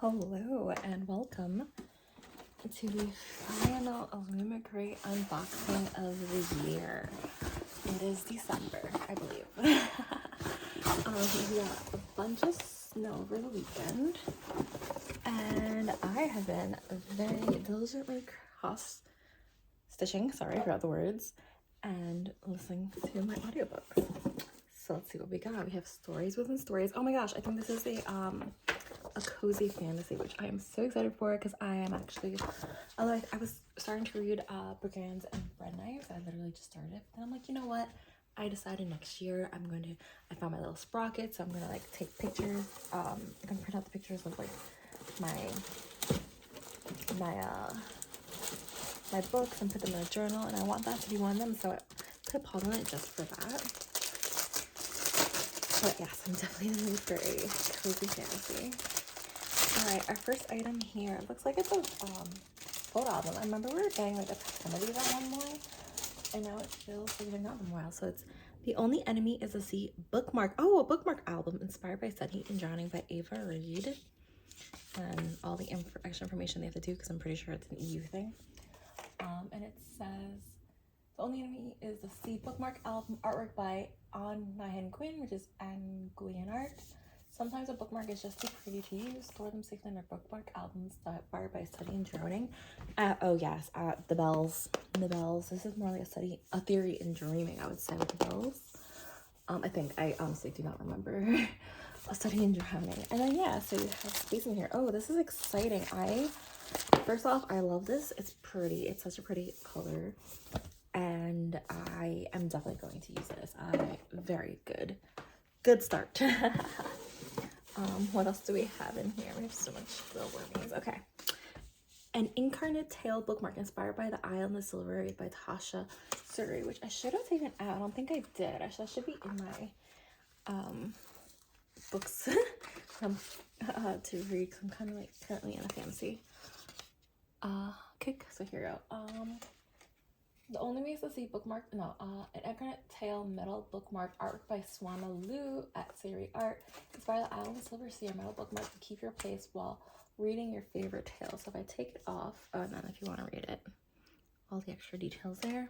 Hello and welcome to the final Illumicrate unboxing of the year. It is December, I believe. We got a bunch of snow over the weekend, and I have been very diligently cross-stitching, sorry, I forgot the words, and listening to my audiobooks. So let's see what we got. We have stories within stories. Oh my gosh, I think this is a cozy fantasy, which I am so excited for because I am actually, although I was starting to read Brigands and Bread Knives. I literally just started, but then I'm like, you know what? I decided next year I found my little sprocket, so I'm gonna like take pictures. I'm gonna print out the pictures of like my books and put them in a journal, and I want that to be one of them, so I put a pause on it just for that. But yes, I'm definitely in the mood for a cozy fantasy. Alright, our first item here, it looks like it's a photo album. I remember we were getting like a ton of these at one point, and now it feels like they're not in a while. So it's The Only Enemy is a Sea bookmark. Oh, a bookmark album inspired by Sunny and Drowning by Ava Reid. And all the extra information they have to do, because I'm pretty sure it's an EU thing. And it says, The Only Enemy is a Sea bookmark album, artwork by An Nahan Quinn, which is Anguian art. Sometimes a bookmark is just too pretty to use. Store them safely in their bookmark albums inspired by Study and Drowning. Oh yes, the bells. The bells. This is more like a theory in dreaming, I would say, with the bells. I honestly do not remember a Study in Drowning. And then yeah, so you have space in here. Oh, this is exciting. First off, I love this. It's pretty. It's such a pretty color. And I am definitely going to use this. Very good start. What else do we have in here? We have so much little wormies. Okay. An Incarnate Tale bookmark inspired by The Eye on the Silver by Tasha Suri, which I should have taken out. I don't think I did. That should be in my books to read, because I'm kind of like currently in a fantasy kick. So here we go. The Only Way is to See bookmark, an Incarnate Tale metal bookmark, artwork by Swana Lu at Siri Art. Inspire the Island of Silver Sea, or metal bookmark to keep your place while reading your favorite tale. So if I take it off, and then if you want to read it, all the extra details there.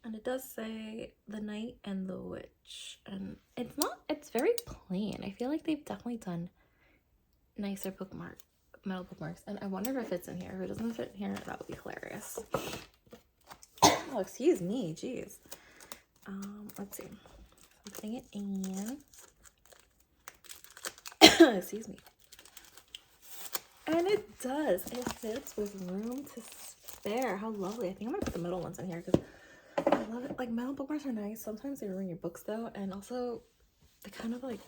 And it does say The Knight and the Witch. And it's very plain. I feel like they've definitely done nicer metal bookmarks. And I wonder if it fits in here. If it doesn't fit in here, that would be hilarious. Oh, excuse me, jeez. Let's see. I'm putting it in. Excuse me. And it does. It fits with room to spare. How lovely. I think I'm gonna put the middle ones in here because I love it. Like, metal bookmarks are nice. Sometimes they ruin your books though, and also they kind of like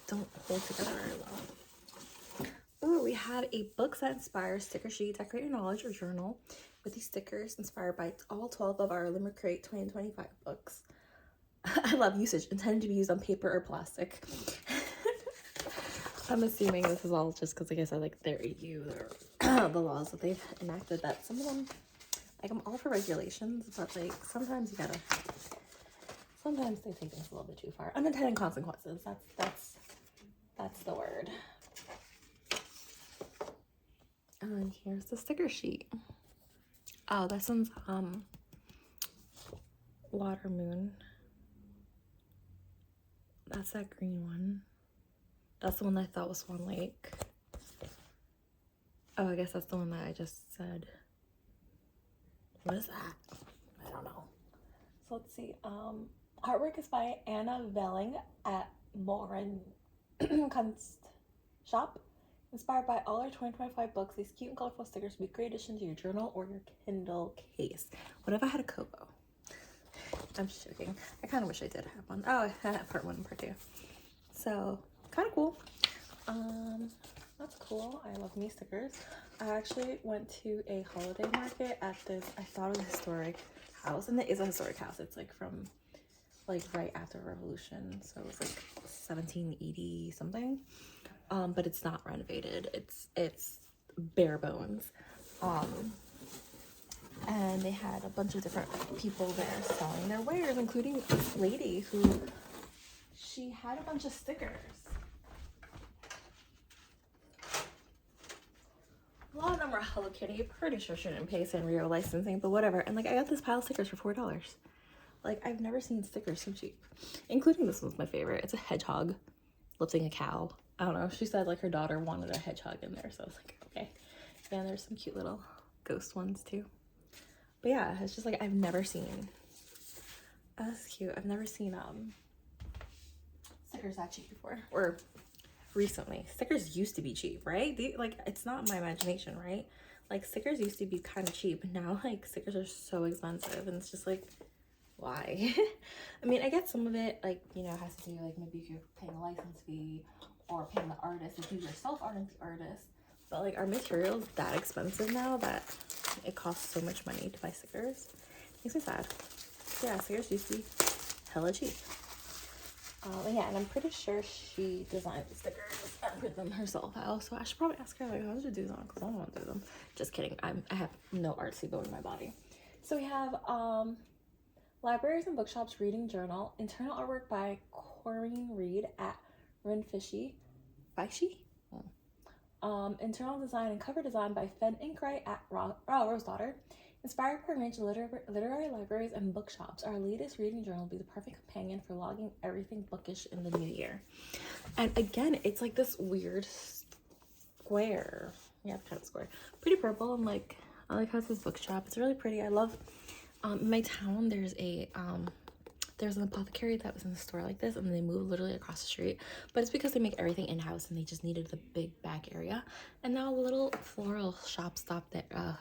don't hold together very well. Ooh, we have a Books That Inspire sticker sheet. Decorate your knowledge or journal with these stickers inspired by all 12 of our Illumicrate 2025 books. I love usage. Intended to be used on paper or plastic. I'm assuming this is all just because, like I said, like their EU, the laws that they've enacted, that some of them, like, I'm all for regulations, but like sometimes they take things a little bit too far. Unintended consequences. That's the word. And here's the sticker sheet. Oh, this one's Water Moon. That's that green one. That's the one that I thought was Swan Lake. Oh, I guess that's the one that I just said. What is that? I don't know. So let's see. Artwork is by Anna Velling at Morin Kunst Shop. Inspired by all our 2025 books, these cute and colorful stickers will be a great addition to your journal or your Kindle case. What if I had a Kobo? I'm just joking. I kind of wish I did have one. Oh, I had part 1 and part 2. So, kind of cool. That's cool. I love me stickers. I actually went to a holiday market at this, I thought it was a historic house, and it is a historic house. It's like from like right after Revolution, so it was like 1780 something. But it's not renovated. It's bare bones. And they had a bunch of different people there selling their wares, including this lady who, she had a bunch of stickers. them were Hello Kitty. Pretty sure she didn't pay Sanrio licensing, but whatever. And like, I got this pile of stickers for $4. Like, I've never seen stickers so cheap. Including this one's my favorite. It's a hedgehog lifting a cow. I don't know. She said like her daughter wanted a hedgehog in there, so I was like, okay. And there's some cute little ghost ones too. But yeah, it's just like I've never seen. Oh, that's cute. I've never seen stickers that cheap before, or recently. Stickers used to be cheap, right? Like, it's not my imagination, right? Like, stickers used to be kind of cheap. Now, like, stickers are so expensive, and it's just like, why? I mean, I get some of it, like, you know, has to do, like, maybe if you're paying a license fee or paying the artist, if you yourself aren't the artist. But, like, our material's that expensive now that it costs so much money to buy stickers. Makes me sad. Yeah, stickers used to be hella cheap. Yeah, and I'm pretty sure she designed the stickers and put them herself. I should probably ask her, like, how did you do them? Because I don't want to do them. Just kidding. I have no artsy bone in my body. So we have Libraries and Bookshops Reading Journal. Internal artwork by Corinne Reed at Renfishy. Internal design and cover design by Fen Inkright at Rose Daughter. Inspired by a range of literary libraries and bookshops, our latest reading journal will be the perfect companion for logging everything bookish in the new year. And again, it's like this weird square. Yeah, kind of square. Pretty purple, and like, I like how it says bookshop. It's really pretty. I love, in my town, there's an apothecary that was in the store like this, and then they moved literally across the street. But it's because they make everything in-house, and they just needed the big back area. And now a little floral shop stopped there,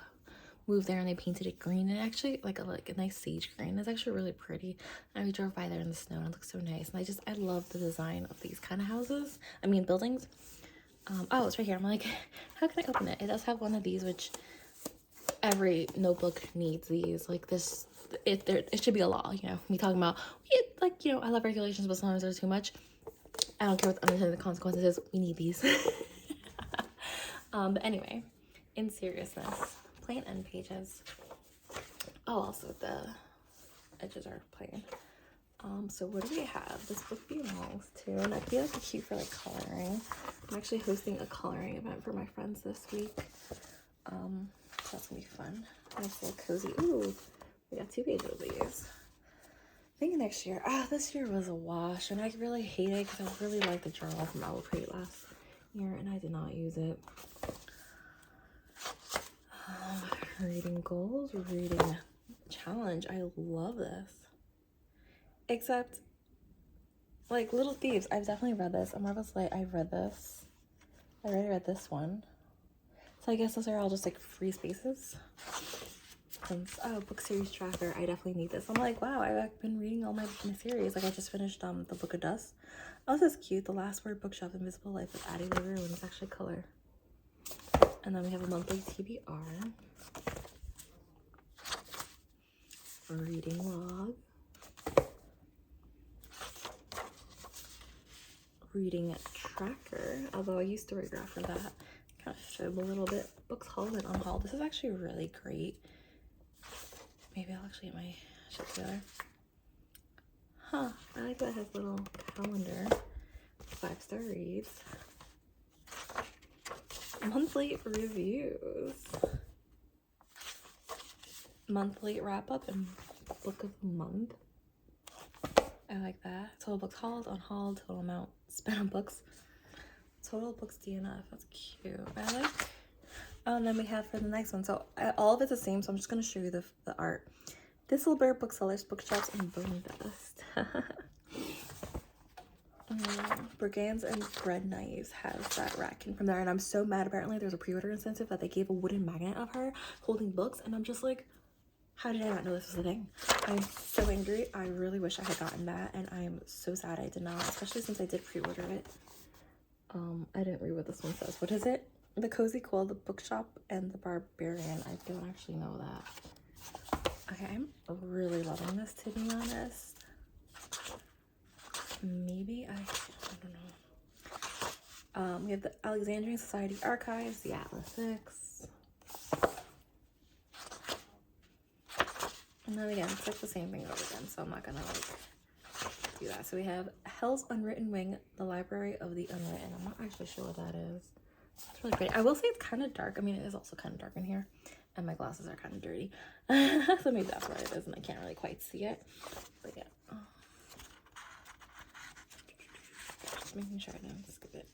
moved there, and they painted it green, and actually like a nice sage green. It's actually really pretty, and we drove by there in the snow, and it looks so nice. And I love the design of these kind of houses, buildings. Oh, it's right here. I'm like, how can I open it? It does have one of these, which every notebook needs these. Like this, it should be a law, you know, me talking about, like, you know, I love regulations, but sometimes there's too much. I don't care what the unintended consequences is, we need these. But anyway, in seriousness, plain end pages. Oh, also the edges are plain. So what do we have? This book belongs to, and I feel like it's cute for like coloring. I'm actually hosting a coloring event for my friends this week. So that's gonna be fun. Nice little cozy. Ooh, we got 2 pages of these. I think next year. This year was a wash, and I really hate it because I really liked the journal from Illumicrate last year, and I did not use it. Reading goals, reading challenge. I love this. Except, like, Little Thieves, I've definitely read this. Marvelous Light, I've read this. I already read this one. So I guess those are all just like free spaces. Book series tracker, I definitely need this. I'm like, wow, I've been reading all my series. Like, I just finished the Book of Dust. Oh, this is cute. The Last Word Bookshop, Invisible Life of Addie LaRue, and it's actually color. And then we have a monthly TBR. A reading log. Reading tracker, although I used to regraph for that. Kind of fib a little bit. Books hauled and unhauled. This is actually really great. Maybe I'll actually get my shit together. Huh, I like that it has a little calendar. 5-star reads. Monthly reviews. Monthly wrap-up and book of the month. I like that. Total books hauled, unhauled, total amount spent on books. Total books DNF. That's cute. I like. And then we have for the next one. So all of it's the same. So I'm just gonna show you the art. Thistlebear Booksellers, Bookshops, and Bone Dust. Brigands and Bread Knives has that racking from there, and I'm so mad. Apparently, there's a pre-order incentive that they gave a wooden magnet of her holding books, and I'm just like, how did I not know this was a thing? I'm so angry. I really wish I had gotten that, and I am so sad I did not, especially since I did pre-order it. I didn't read what this one says. What is it? The Cozy Quill, the Bookshop, and the Barbarian. I don't actually know that. Okay, I'm really loving this, to be honest. Maybe I don't know. We have the Alexandrian Society Archives, the Atlas 6. And then again, it's like the same thing over again, so I'm not gonna like do that. So we have Hell's Unwritten Wing, the Library of the Unwritten. I'm not actually sure what that is. It's really pretty. I will say it's kind of dark. I mean, it is also kind of dark in here. And my glasses are kind of dirty. So maybe that's what it is, and I can't really quite see it. But yeah. Just making sure I don't skip it.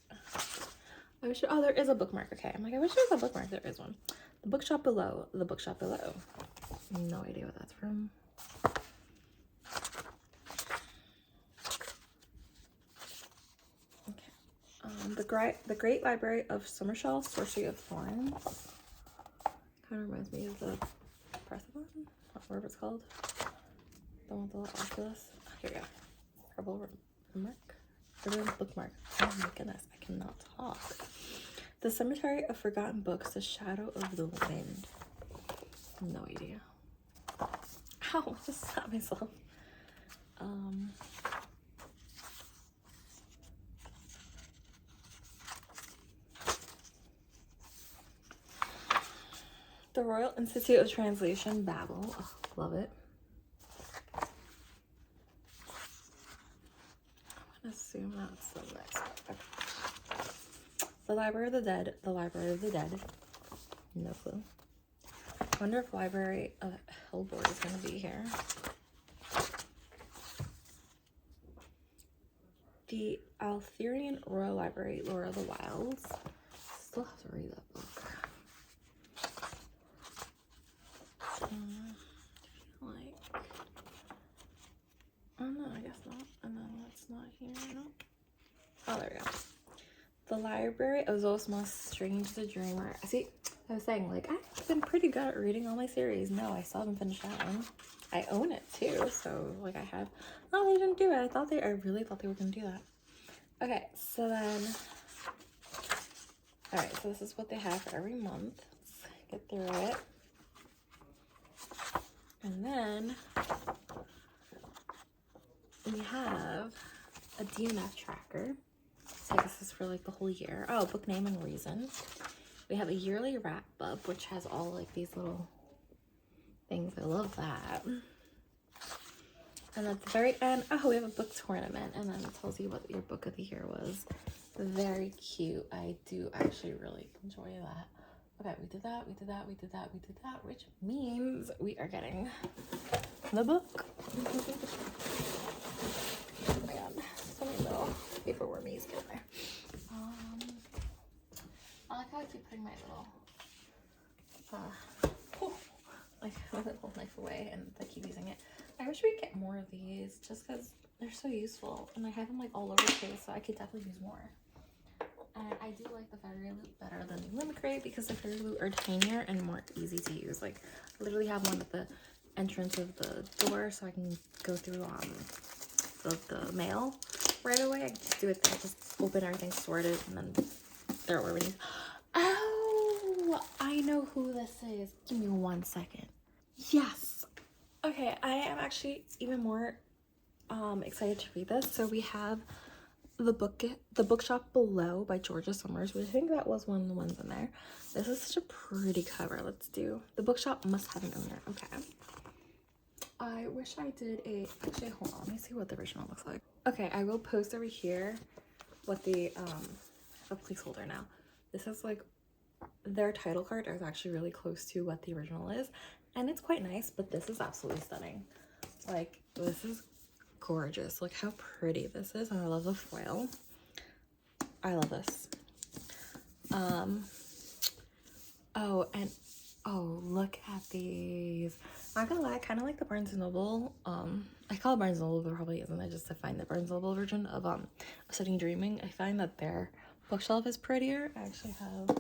I wish, oh, there is a bookmark. Okay, I'm like, I wish there was a bookmark. There is one. The bookshop below. The bookshop below. No idea what that's from. Okay. The Great Library of Summershaw, Sorcery of Thorns. Kind of reminds me of the Percival, whatever it's called. The one with the little Oculus. Oh, here we go. Purple bookmark. Oh my goodness, I cannot talk. The Cemetery of Forgotten Books, The Shadow of the Wind. No idea. Ow, I just slapped myself. The Royal Institute of Translation, Babel. Oh, love it. I'm gonna assume that's the next one. Okay. The Library of the Dead. The Library of the Dead. No clue. I wonder if Library of Hellboy is gonna be here. The Altherian Royal Library, Lore of the Wilds. Still have to read that book. Like, oh no, I guess not. And then that's not here. No. Oh, there we go. The Library of Zosmas, Strange the Dreamer. See, I was saying, like, I've been pretty good at reading all my series. No, I still haven't finished that one. I own it too, so like I have. Oh, they didn't do it. I really thought they were gonna do that. Okay, so then, all right, so this is what they have for every month. Let's get through it. And then we have a DNF tracker. So I guess this is for like the whole year. Oh, book name and reason. We have a yearly wrap up, which has all like these little things. I love that. And at the very end, oh, we have a book tournament, and then it tells you what your book of the year was. Very cute. I do actually really enjoy that. Okay, we did that, which means we are getting the book. Oh my god, so many little paper wormies get there. I like how I keep putting my little, like my little knife away, and I keep using it. I wish we'd get more of these, just because they're so useful, and I have them like all over the place, so I could definitely use more. And I do like the Fairy Loot better than the Illumicrate because the Fairy Loot are tinier and more easy to use. Like, I literally have one at the entrance of the door so I can go through the mail right away. I can just do it there, just open everything, sort it, and then throw it where we need. Oh, I know who this is. Give me 1 second. Yes. Okay, I am actually even more excited to read this. So we have The Bookshop Below by Georgia Summers, which I think that was one of the ones in there. This is such a pretty cover. Let's do The Bookshop Must Have an Owner. Okay. I wish I did actually, hold on. Let me see what the original looks like. Okay, I will post over here what the placeholder now. This is like, their title card is actually really close to what the original is. And it's quite nice, but this is absolutely stunning. Like, this is gorgeous. Look how pretty this is, and I love the foil. I love this. Oh, look at these. Not gonna lie, I kind of like the Barnes & Noble. I call it Barnes & Noble, but probably isn't. I just find the Barnes & Noble version of Studying Dreaming. I find that their bookshelf is prettier. I actually have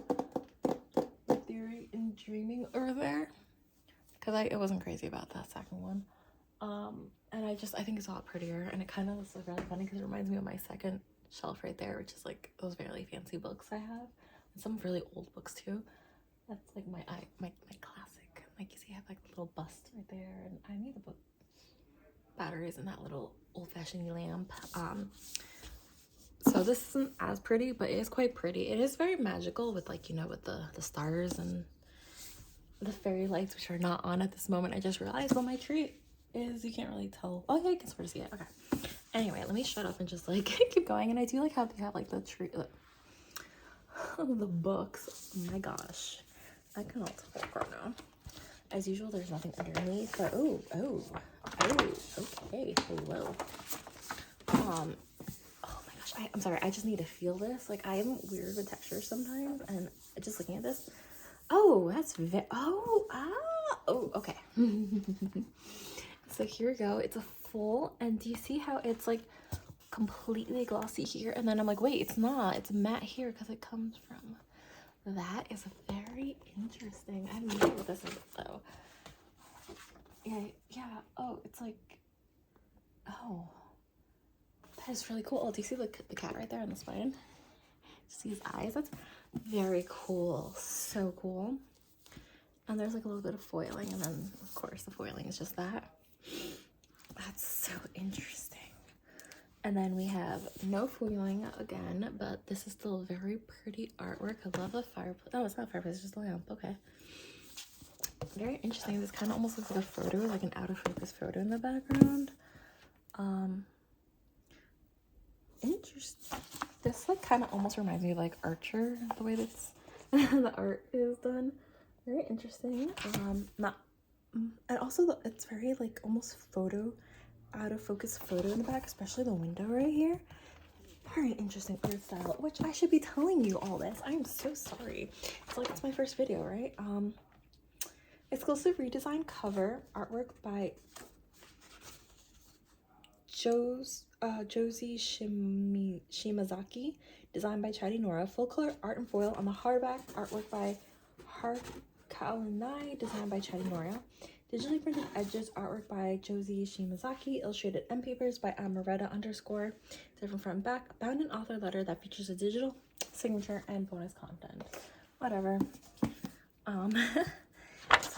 Theory in Dreaming over there because I wasn't crazy about that second one. And I think it's a lot prettier, and it kind of looks like really funny because it reminds me of my second shelf right there, which is like those really fancy books I have, and some really old books too. That's like my classic. Like, you see, I have like a little bust right there, and I need to put batteries in that little old-fashioned lamp. So this isn't as pretty, but it is quite pretty. It is very magical with, like, you know, with the stars and the fairy lights, which are not on at this moment. I just realized what my tree is. You can't really tell. Oh yeah, you can sort of see it. Okay, anyway, let me shut up and just like keep going. And I do like how they have like the tree, the books. Oh my gosh. I cannot talk right now. As usual, there's nothing underneath, but okay, hello. Oh my gosh, I'm sorry, I just need to feel this. Like, I am weird with textures sometimes, and just looking at this, that's okay. So here we go. It's a full, and do you see how it's like completely glossy here, and then I'm like, wait, it's not, it's matte here because it comes from, that is very interesting. I have no idea what this is though. Yeah, oh, it's like, oh, that is really cool. Oh, do you see the cat right there on the spine? See his eyes? That's very cool. So cool. And there's like a little bit of foiling, and then of course the foiling is just that. That's so interesting. And then we have no foiling again, but this is still very pretty artwork. I love the fireplace. Oh, it's not fireplace, it's just a lamp. Okay. Very interesting. This kind of almost looks like a photo, like an out of focus photo in the background. Interesting. This like kind of almost reminds me of like Archer, the way this the art is done. Very interesting. And also it's very like almost photo, out of focus photo in the back, especially the window right here. Very interesting art style, which I should be telling you all this. I'm so sorry. It's like, it's my first video, right? Exclusive redesigned cover artwork by Josie Shimazaki, designed by Chadi Nora. Full color art and foil on the hardback, artwork by Kalinai, designed by Chadi Nora. Digitally printed edges, artwork by Josie Shimazaki. Illustrated end papers by Amaretta _ different front and back. Bound in author letter that features a digital signature and bonus content. Whatever.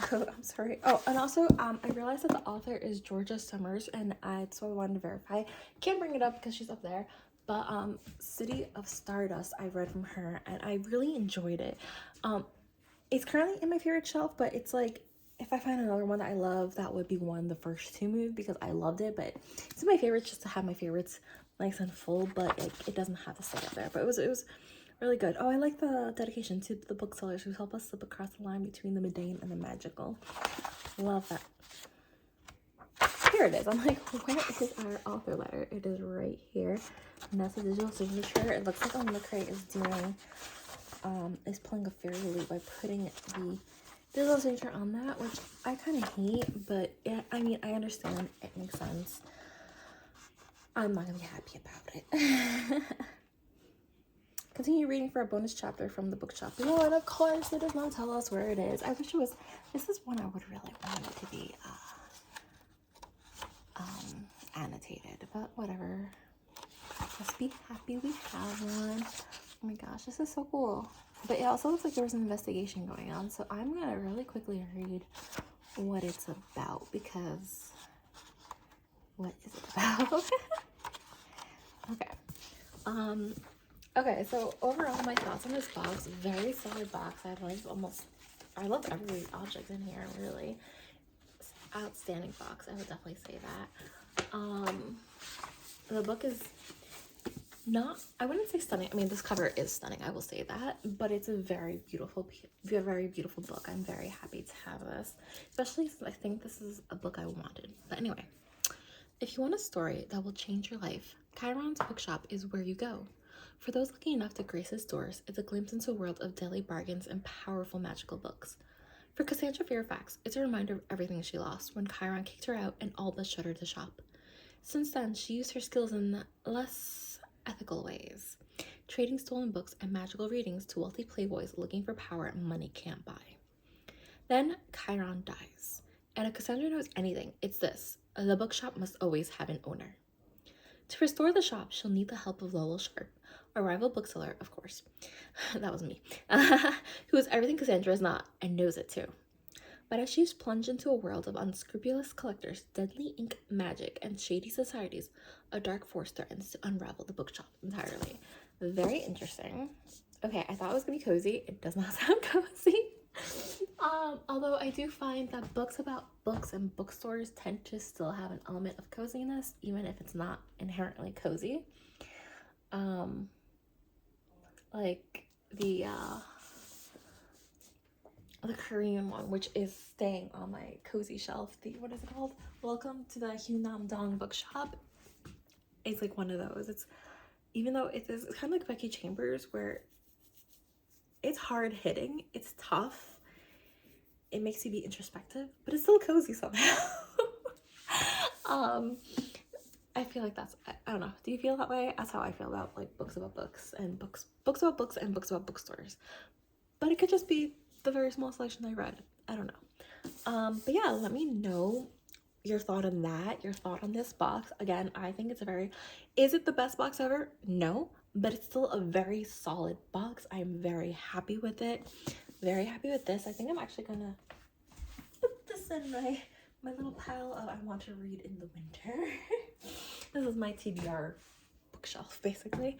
So I'm sorry. Oh, and also I realized that the author is Georgia Summers, and so I wanted to verify. Can't bring it up because she's up there, but City of Stardust I read from her, and I really enjoyed it. It's currently in my favorite shelf, but it's like, if I find another one that I love, that would be one the first to move, because I loved it. But it's my favorites just to have my favorites nice and full, but it doesn't have to stay up there. But it was really good. Oh, I like the dedication to the booksellers who help us slip across the line between the mundane and the magical. Love that. Here it is. I'm like, where is our author letter? It is right here. And that's a digital signature. It looks like Illumicrate is doing, is pulling a fairy loop by putting the digital signature on that, which I kind of hate, but yeah, I mean, I understand. It makes sense. I'm not gonna be happy about it. Continue reading for a bonus chapter from the bookshop. No, and of course it does not tell us where it is. I wish it was. This is one I would really want it to be annotated, but whatever. Just be happy we have one. Oh my gosh, this is so cool. But it also looks like there was an investigation going on, so I'm gonna really quickly read what it's about, because what is it about? Okay. Okay, so overall my thoughts on this box, very solid box. I love every object in here, really. Outstanding box, I would definitely say that. The book is not, I wouldn't say stunning. I mean, this cover is stunning, I will say that, but it's a very beautiful book. I'm very happy to have this, especially since I think this is a book I wanted. But anyway, if you want a story that will change your life, Chiron's Bookshop is where you go. For those lucky enough to grace its doors, it's a glimpse into a world of daily bargains and powerful magical books. For Cassandra Fairfax, it's a reminder of everything she lost when Chiron kicked her out and all but shut her to shop. Since then, she used her skills in less ethical ways, trading stolen books and magical readings to wealthy playboys looking for power money can't buy. Then Chiron dies, and if Cassandra knows anything, it's this: the bookshop must always have an owner. To restore the shop, she'll need the help of Lowell Sharp, a rival bookseller, of course. That was me. Who is everything Cassandra is not, and knows it too. But as she's plunged into a world of unscrupulous collectors, deadly ink magic, and shady societies, a dark force threatens to unravel the bookshop entirely. Very interesting. Okay, I thought it was gonna be cozy. It does not sound cozy. Although I do find that books about books and bookstores tend to still have an element of coziness, even if it's not inherently cozy. Like, the Korean one, which is staying on my cozy shelf. The, what is it called? Welcome to the Hunam Dong bookshop. It's like one of those. It's, even though it's kind of like Becky Chambers, where it's hard hitting, it's tough, it makes you be introspective, but it's still cozy somehow. I feel like that's, I don't know, do you feel that way? That's how I feel about like books about books and books about books and books about bookstores. But it could just be the very small selection I read. I don't know. But yeah, let me know your thought on that, your thought on this box. Again, I think it's a very, is it the best box ever? No, but it's still a very solid box. I'm very happy with it. Very happy with this. I think I'm actually gonna put this in my little pile of I want to read in the winter. This is my TBR bookshelf, basically.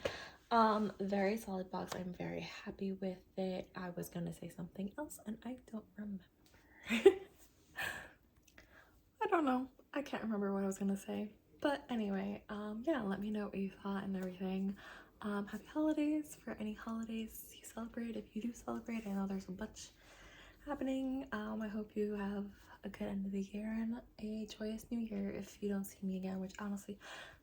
Very solid box. I'm very happy with it. I was gonna say something else and I don't remember. I don't know. I can't remember what I was gonna say. But anyway, yeah, let me know what you thought and everything. Happy holidays for any holidays you celebrate. If you do celebrate, I know there's a bunch happening. I hope you have a good end of the year and a joyous new year if you don't see me again, which honestly,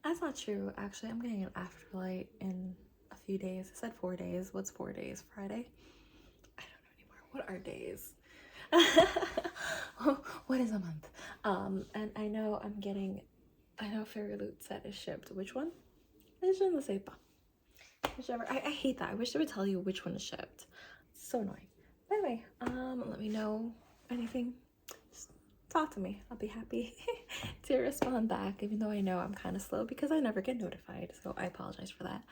that's not true. Actually, I'm getting an afterlight in a few days. I said 4 days. What's 4 days? Friday? I don't know anymore. What are days? What is a month? And I know Fairy Loot set is shipped. Which one? Je ne sais pas. Whichever. I hate that. I wish they would tell you which one is shipped. It's so annoying. But anyway, let me know anything. Just talk to me. I'll be happy to respond back, even though I know I'm kind of slow because I never get notified. So I apologize for that.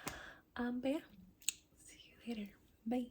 But yeah, see you later. Bye.